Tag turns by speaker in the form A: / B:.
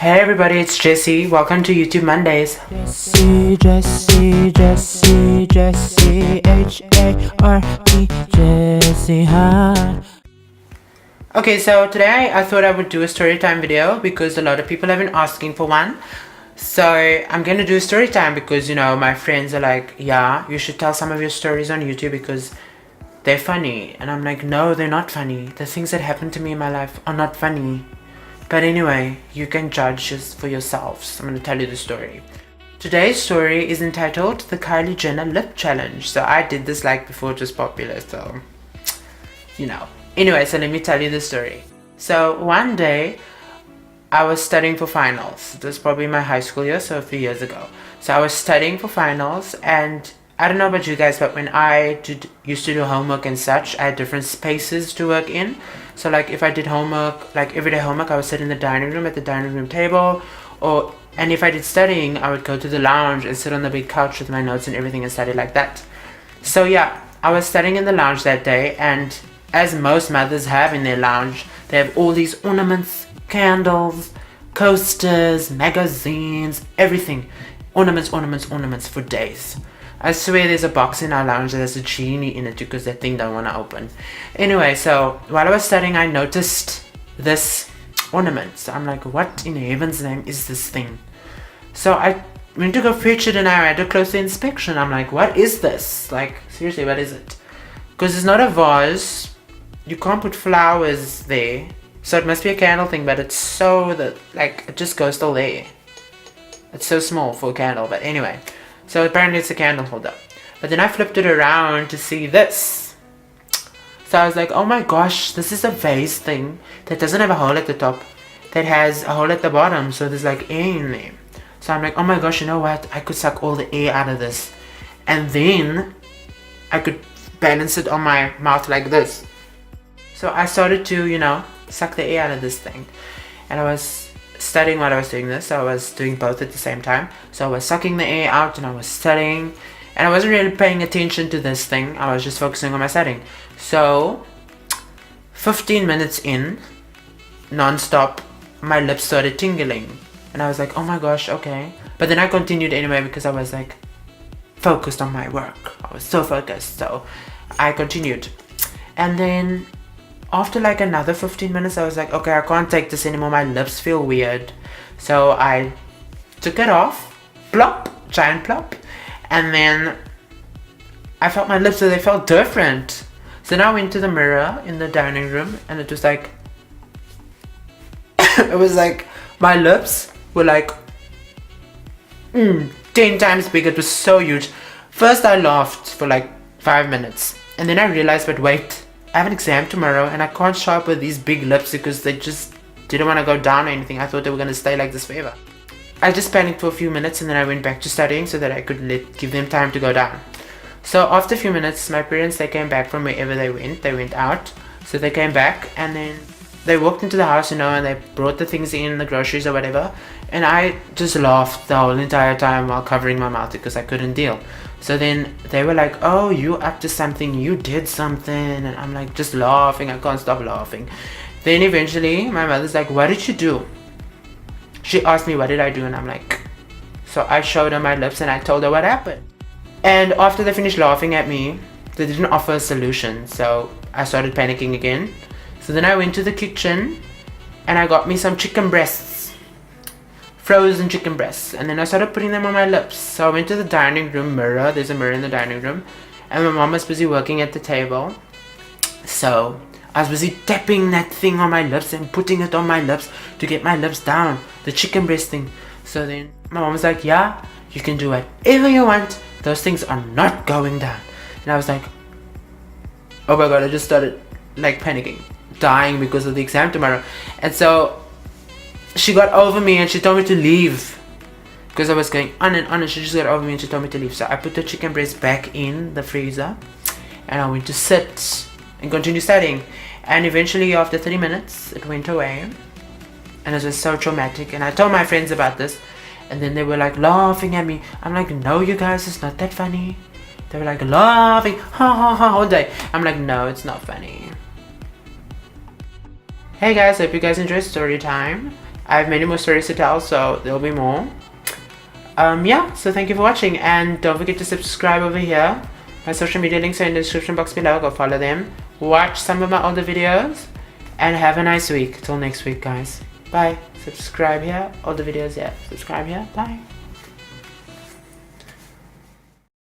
A: Hey everybody, it's Jesse. Welcome to YouTube Mondays.
B: Jesse, H-A-R-T, Jesse Hart.
A: Okay, so today I thought I would do a story time video because a lot of people have been asking for one. So I'm gonna do a story time because, you know, my friends are like, yeah, you should tell some of your stories on YouTube because they're funny. And I'm like, no, they're not funny. The things that happened to me in my life are not funny. But anyway, you can judge just for yourselves. I'm going to tell you the story. Today's story is entitled The Kylie Jenner Lip Challenge. So I did this like before it was popular, so you know. Anyway, so let me tell you the story. So one day, I was studying for finals. It was probably my high school year, so a few years ago. So I was studying for finals, and I don't know about you guys, but when I used to do homework and such, I had different spaces to work in. So like if I did homework, like everyday homework, I would sit in the dining room at the dining room table, and if I did studying, I would go to the lounge and sit on the big couch with my notes and everything and study like that. So yeah, I was studying in the lounge that day, and as most mothers have in their lounge, they have all these ornaments, candles, coasters, magazines, everything. Ornaments for days. I swear there's a box in our lounge that has a genie in it because that thing don't want to open. Anyway, so while I was studying, I noticed this ornament. So I'm like, what in heaven's name is this thing? So I went to go fetch it and I had a closer inspection. I'm like, what is this? Like, seriously, what is it? Because it's not a vase. You can't put flowers there. So it must be a candle thing, but it's so that, like, it just goes still there. It's so small for a candle, but anyway. So apparently it's a candle holder. But then I flipped it around to see this. So I was like, oh my gosh, this is a vase thing that doesn't have a hole at the top, that has a hole at the bottom, so there's like air in there. So I'm like, oh my gosh, you know what? I could suck all the air out of this. And then I could balance it on my mouth like this. So I started to, you know, suck the air out of this thing. And I was studying while I was doing this, so I was doing both at the same time. So I was sucking the air out and I was studying, and I wasn't really paying attention to this thing. I was just focusing on my studying. So 15 minutes in, non-stop, my lips started tingling, and I was like, oh my gosh, okay. But then I continued anyway because I was like focused on my work. I was so focused, so I continued. And then after like another 15 minutes, I was like, okay, I can't take this anymore. My lips feel weird. So I took it off. Plop. Giant plop. And then I felt my lips, so they felt different. So then I went to the mirror in the dining room, and it was like, it was like, my lips were like 10 times bigger. It was so huge. First I laughed for like 5 minutes. And then I realized, but wait, I have an exam tomorrow and I can't show up with these big lips because they just didn't want to go down or anything. I thought they were going to stay like this forever. I just panicked for a few minutes and then I went back to studying so that I could give them time to go down. So after a few minutes, my parents, they came back from wherever they went out. So they came back and then they walked into the house, you know, and they brought the things in, the groceries or whatever. And I just laughed the whole entire time while covering my mouth because I couldn't deal. So then they were like, oh, you up to something, you did something. And I'm like, just laughing, I can't stop laughing. Then eventually my mother's like, what did you do? She asked me, what did I do? And I'm like, so I showed her my lips and I told her what happened. And after they finished laughing at me, they didn't offer a solution. So I started panicking again. So then I went to the kitchen and I got me some chicken breasts. Frozen chicken breasts, and then I started putting them on my lips. So I went to the dining room mirror. There's a mirror in the dining room, and my mom was busy working at the table. So I was busy tapping that thing on my lips and putting it on my lips to get my lips down, the chicken breast thing. So then my mom was like, yeah, you can do whatever you want. Those things are not going down. And I was like, oh my god, I just started like panicking, dying because of the exam tomorrow. And so she got over me and she told me to leave because I was going on and she just got over me and she told me to leave. So I put the chicken breast back in the freezer and I went to sit and continue studying. And eventually after 30 minutes it went away, and it was so traumatic. And I told my friends about this and then they were like laughing at me. I'm like, no, you guys, it's not that funny. They were like laughing, ha ha ha, all day. I'm like, no, it's not funny. Hey guys, hope you guys enjoyed story time. I have many more stories to tell, so there'll be more. Yeah, so thank you for watching, and don't forget to subscribe over here. My social media links are in the description box below. Go follow them, watch some of my older videos, and have a nice week. Till next week, guys. Bye. Subscribe here. All the videos here. Subscribe here. Bye.